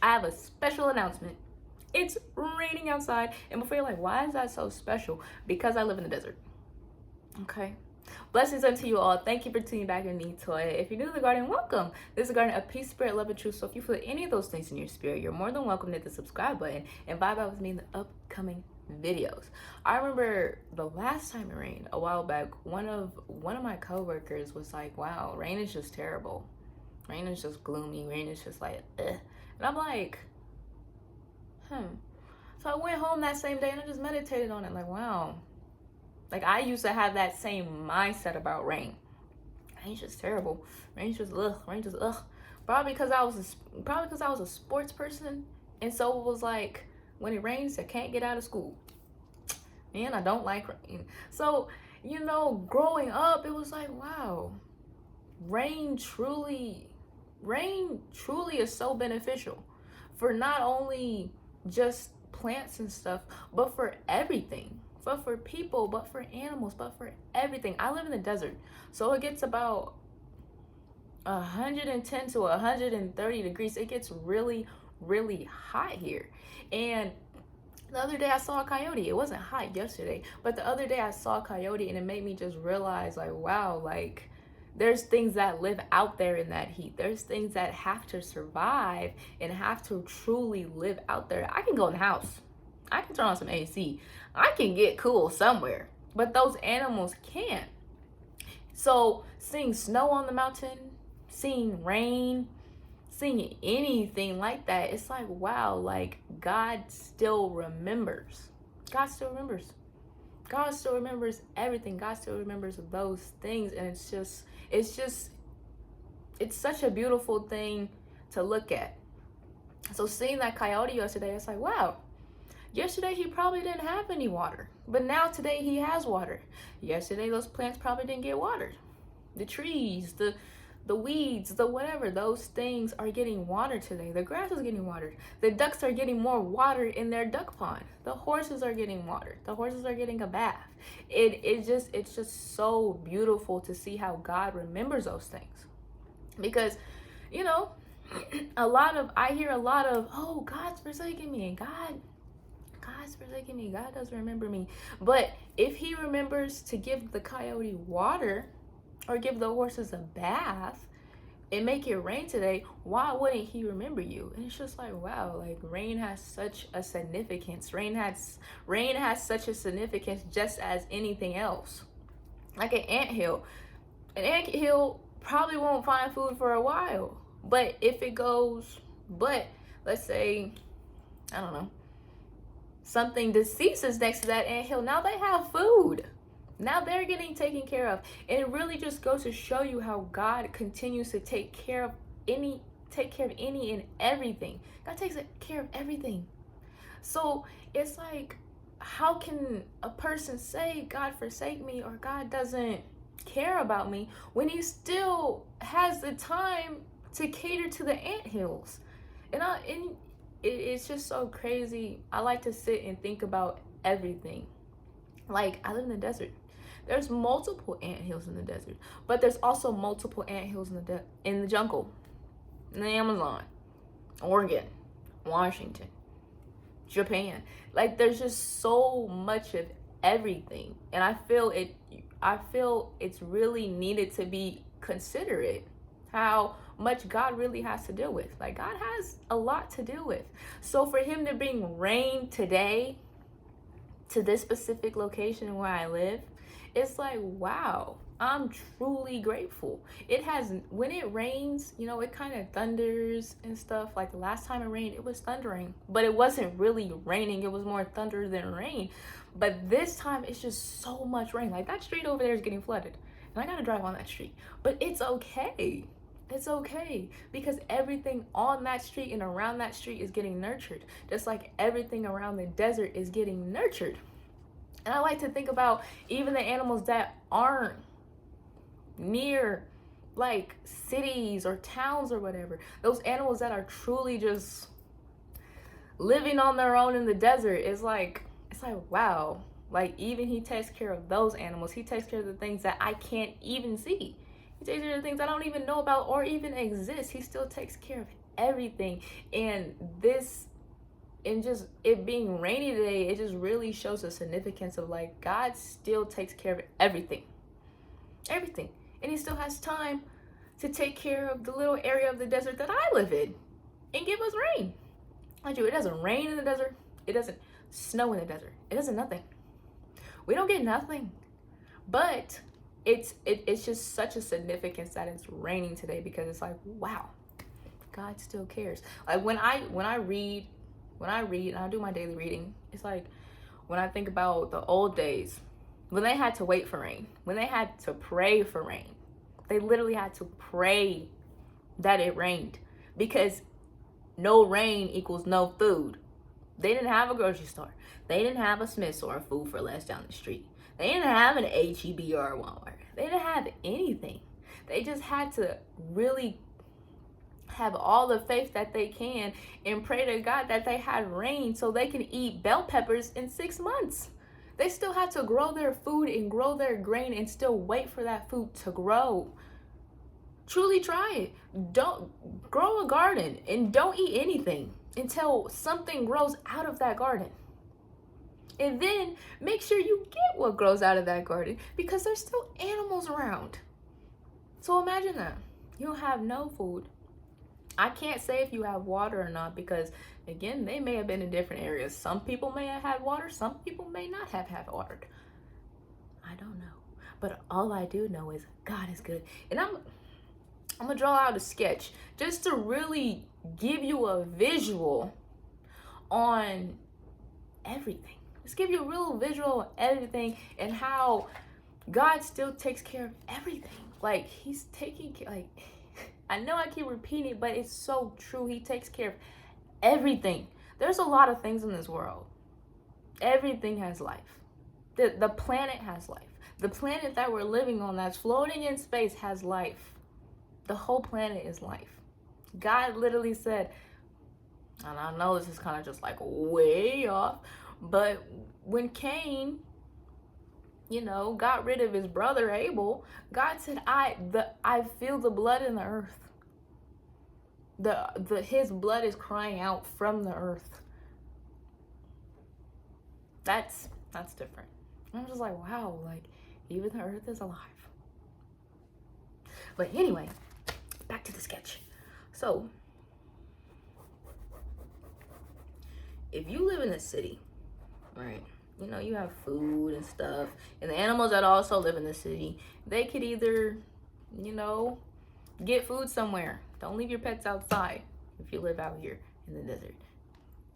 I have a special announcement. It's raining outside. And before you're like, why is that so special? Because I live in the desert. Okay. Blessings unto you all. Thank you for tuning back with me, Toya. If you're new to the garden, welcome. This is a garden of peace, spirit, love, and truth. So if you feel any of those things in your spirit, you're more than welcome to hit the subscribe button and vibe out with me in the upcoming videos. I remember the last time it rained a while back, one of my coworkers was like, wow, rain is just terrible. Rain is just gloomy. Rain is just like, ugh. And I'm like, So I went home that same day and I just meditated on it. Like, wow. Like, I used to have that same mindset about rain. Rain's just terrible. Rain's just ugh. Rain just ugh. Probably because I was a sports person, and so it was like, when it rains, I can't get out of school. And I don't like rain. So, growing up, it was like, wow, rain truly is so beneficial for not only just plants and stuff, but for everything. But for people, but for animals, but for everything. I live in the desert, so it gets about 110 to 130 degrees. It gets really, really hot here. And the other day I saw a coyote. It wasn't hot yesterday, but the other day I saw a coyote, and it made me just realize, like, wow, like, there's things that live out there in that heat. There's things that have to survive and have to truly live out there. I can go in the house. I can turn on some AC. I can get cool somewhere, but those animals can't. So seeing snow on the mountain, seeing rain, seeing anything like that, it's like, wow, like, God still remembers. God still remembers. God still remembers everything. God still remembers those things. And it's such a beautiful thing to look at. So seeing that coyote yesterday, it's like, wow. Yesterday, he probably didn't have any water, but now today he has water. Yesterday, those plants probably didn't get watered. The trees, the weeds, the whatever, those things are getting watered today. The grass is getting watered. The ducks are getting more water in their duck pond. The horses are getting watered. The horses are getting a bath. It's just so beautiful to see how God remembers those things. Because, I hear a lot of, oh, God's forsaken me, and God's forsaken me. God doesn't remember me. But if he remembers to give the coyote water or give the horses a bath and make it rain today, why wouldn't he remember you? And it's just like, wow, like, rain has such a significance. Rain has such a significance just as anything else. Like an anthill. An anthill probably won't find food for a while. But let's say, I don't know, something deceases next to that anthill, now they have food. Now they're getting taken care of. And it really just goes to show you how God continues to take care of any and everything. God takes care of everything. So it's like, how can a person say God forsake me or God doesn't care about me when he still has the time to cater to the anthills? And it's just so crazy. I like to sit and think about everything. Like, I live in the desert. There's multiple anthills in the desert, but there's also multiple anthills in the jungle, in the Amazon, Oregon, Washington, Japan. Like, there's just so much of everything, and I feel it's really needed to be considerate how much God really has to deal with. Like, God has a lot to deal with. So for him to bring rain today to this specific location where I live, it's like, wow, I'm truly grateful. When it rains, it kind of thunders and stuff. Like, the last time it rained, it was thundering, but it wasn't really raining. It was more thunder than rain. But this time, it's just so much rain. Like, that street over there is getting flooded, and I gotta drive on that street. But it's okay. It's okay, because everything on that street and around that street is getting nurtured, just like everything around the desert is getting nurtured. And I like to think about even the animals that aren't near, like, cities or towns or whatever. Those animals that are truly just living on their own in the desert. It's like, wow. Like, even he takes care of those animals. He takes care of the things that I can't even see. He takes care of the things I don't even know about or even exist. He still takes care of everything. And just it being rainy today, it just really shows the significance of like God still takes care of everything. Everything. And he still has time to take care of the little area of the desert that I live in and give us rain. Mind you, it doesn't rain in the desert. It doesn't snow in the desert. It doesn't nothing. We don't get nothing. But it's just such a significance that it's raining today, because it's like, wow, God still cares. Like when I read and I do my daily reading, it's like when I think about the old days, when they had to wait for rain, when they had to pray for rain, they literally had to pray that it rained, because no rain equals no food. They didn't have a grocery store. They didn't have a Smith's or a Food for Less down the street. They didn't have an H-E-B or a Walmart. They didn't have anything. They just had to really have all the faith that they can and pray to God that they had rain so they can eat bell peppers in 6 months. They still had to grow their food and grow their grain and still wait for that food to grow. Truly try it. Don't grow a garden and don't eat anything until something grows out of that garden. And then make sure you get what grows out of that garden, because there's still animals around. So imagine that. You don't have no food. I can't say if you have water or not, because again, they may have been in different areas. Some people may have had water. Some people may not have had water. I don't know. But all I do know is God is good. And I'm going to draw out a sketch just to really give you a visual on everything. Just give you a real visual on everything and how God still takes care of everything. Like he's taking care, like, I know I keep repeating it, but it's so true. He takes care of everything. There's a lot of things in this world. Everything has life. The planet has life. The planet that we're living on that's floating in space has life. The whole planet is life. God literally said, and I know this is kind of just like way off, but when Cain, got rid of his brother Abel, God said, I feel the blood in the earth. His blood is crying out from the earth. That's different. I'm just like, wow, like even the earth is alive. But anyway, back to the sketch. So if you live in the city, right, you have food and stuff, and the animals that also live in the city, they could either, get food somewhere. Don't leave your pets outside if you live out here in the desert,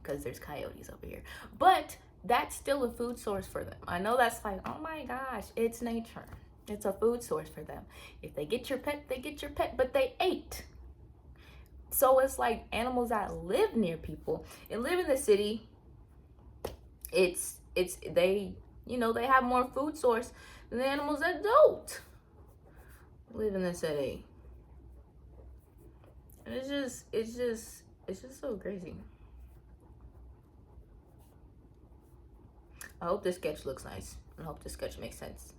because there's coyotes over here. But that's still a food source for them. I know that's like, oh my gosh, it's nature. It's a food source for them. If they get your pet, they get your pet, but they ate. So it's like animals that live near people and live in the city, they have more food source than the animals that don't live in the city. And it's just so crazy. I hope this sketch looks nice. I hope this sketch makes sense.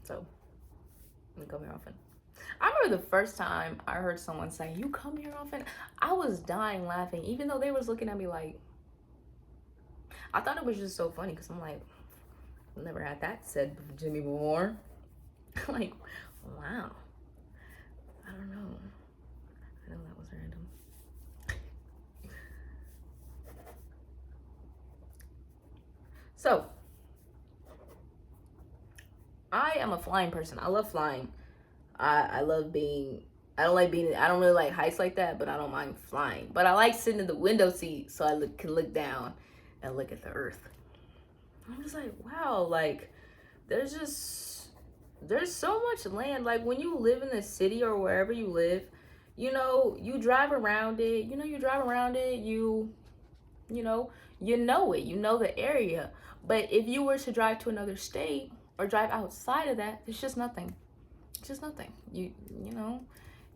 So, we come here often. I remember the first time I heard someone say, "You come here often?" I was dying laughing, even though they was looking at me like, I thought it was just so funny, because I'm like, I've never had that said to me before. Like, wow. I don't know. I know that was random. So, I am a flying person. I love flying. I love being, I don't really like heights like that, but I don't mind flying. But I like sitting in the window seat so I can look down and look at the earth. I'm just like, wow, like there's so much land. Like when you live in the city or wherever you live, you drive around it, you know the area. But if you were to drive to another state or drive outside of that, it's just nothing. It's just nothing. You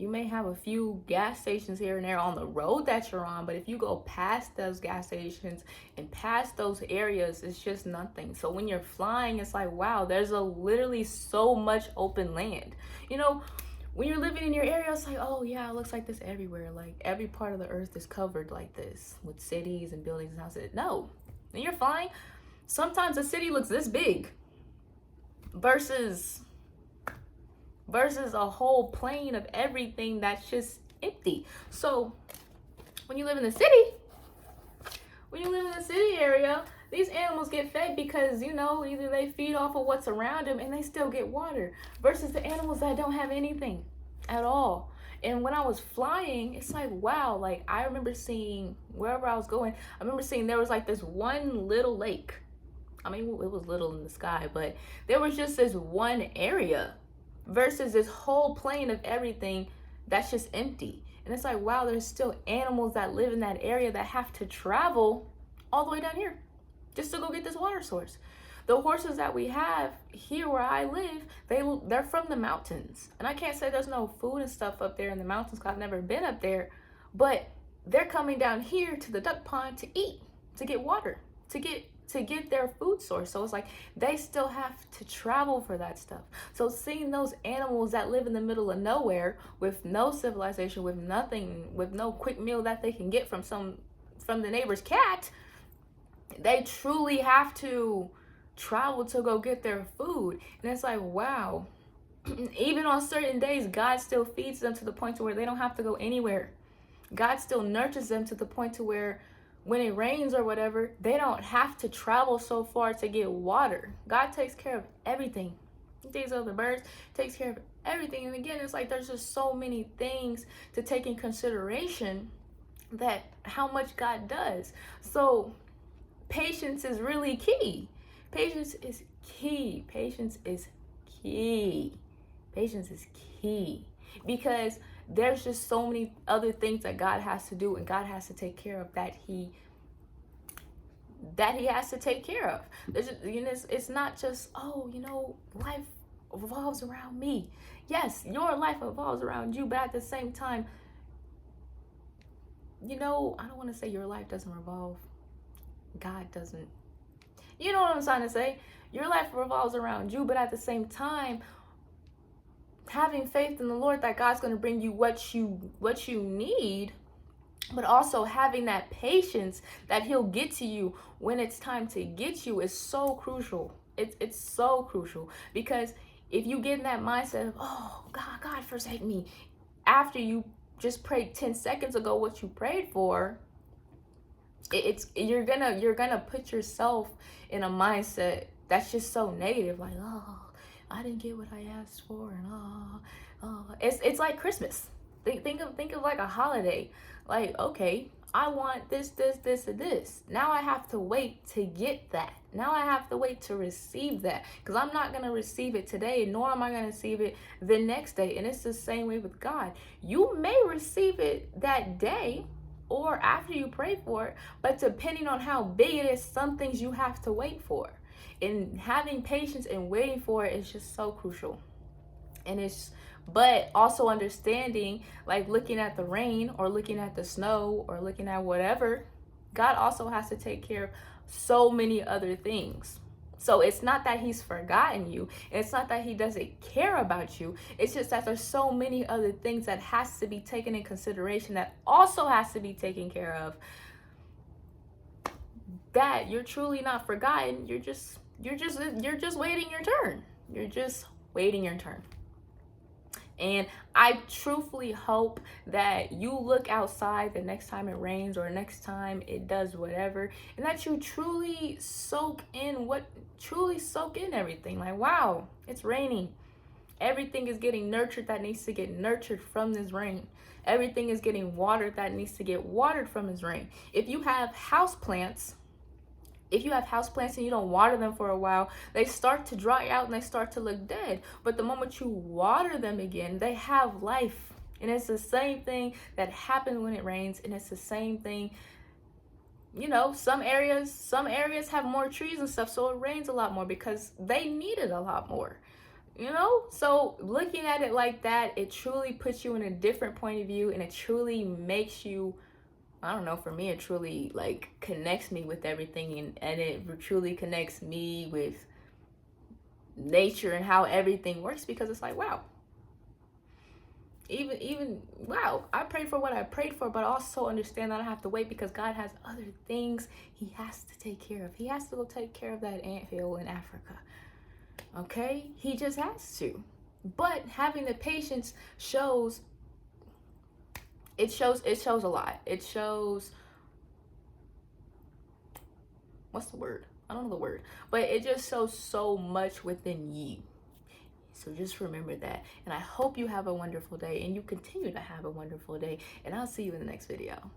You may have a few gas stations here and there on the road that you're on, but if you go past those gas stations and past those areas, it's just nothing. So when you're flying, it's like, wow, there's literally so much open land. You know, when you're living in your area, it's like, oh yeah, it looks like this everywhere. Like every part of the earth is covered like this with cities and buildings and houses. No, when you're flying, sometimes a city looks this big versus a whole plain of everything that's just empty. So when you live in the city, area, these animals get fed because, you know, either they feed off of what's around them and they still get water, versus the animals that don't have anything at all. And when I was flying, it's like, wow, like I remember seeing, wherever I was going, I remember seeing there was like this one little lake. I mean, it was little in the sky, but there was just this one area versus this whole plain of everything that's just empty. And it's like, wow, there's still animals that live in that area that have to travel all the way down here just to go get this water source. The horses that we have here where I live, they're from the mountains. And I can't say there's no food and stuff up there in the mountains because I've never been up there, but they're coming down here to the duck pond to eat, to get water, to get their food source. So it's like they still have to travel for that stuff. So seeing those animals that live in the middle of nowhere with no civilization, with nothing, with no quick meal that they can get from the neighbor's cat, they truly have to travel to go get their food. And it's like, wow, even on certain days, God still feeds them to the point to where they don't have to go anywhere. God still nurtures them to the point to where when it rains or whatever, they don't have to travel so far to get water. God takes care of everything. He takes care of the birds, takes care of everything. And again, it's like there's just so many things to take in consideration that how much God does. So patience is really key. Patience is key. Patience is key. Patience is key. Because there's just so many other things that God has to do and God has to take care of that he has to take care of. There's just, you know, it's not just, oh, you know, life revolves around me. Yes, your life revolves around you, but at the same time, you know, I don't want to say your life doesn't revolve. God doesn't. You know what I'm trying to say? Your life revolves around you, but at the same time, having faith in the Lord that God's going to bring you what you need, but also having that patience that he'll get to you when it's time to get you is so crucial. It's so crucial, because if you get in that mindset of, oh, God forsake me, after you just prayed 10 seconds ago what you prayed for, you're gonna put yourself in a mindset that's just so negative, like, oh, I didn't get what I asked for, and it's like Christmas. Think of like a holiday. Like, okay, I want this, and this. Now I have to wait to get that. Now I have to wait to receive that, because I'm not gonna receive it today, nor am I gonna receive it the next day. And it's the same way with God. You may receive it that day or after you pray for it, but depending on how big it is, some things you have to wait for. And having patience and waiting for it is just so crucial. But also understanding, like looking at the rain or looking at the snow or looking at whatever, God also has to take care of so many other things. So it's not that he's forgotten you. It's not that he doesn't care about you. It's just that there's so many other things that has to be taken in consideration, that also has to be taken care of, that you're truly not forgotten. You're just waiting your turn. You're just waiting your turn. And I truthfully hope that you look outside the next time it rains or next time it does whatever, and that you truly soak in everything. Like, wow, it's raining. Everything is getting nurtured that needs to get nurtured from this rain. Everything is getting watered that needs to get watered from this rain. If you have houseplants and you don't water them for a while, they start to dry out and they start to look dead. But the moment you water them again, they have life. And it's the same thing that happens when it rains. And it's the same thing, you know, some areas have more trees and stuff, so it rains a lot more because they need it a lot more. You know, so looking at it like that, it truly puts you in a different point of view, and it truly makes you, I don't know, for me, it truly like connects me with everything, and it truly connects me with nature and how everything works, because it's like, wow, even wow, I prayed for what I prayed for, but also understand that I have to wait because God has other things He has to take care of. He has to go take care of that anthill in Africa. Okay, He just has to. But having the patience shows, it shows a lot. It shows, what's the word? I don't know the word, but it just shows so much within you. So just remember that. And I hope you have a wonderful day, and you continue to have a wonderful day. And I'll see you in the next video.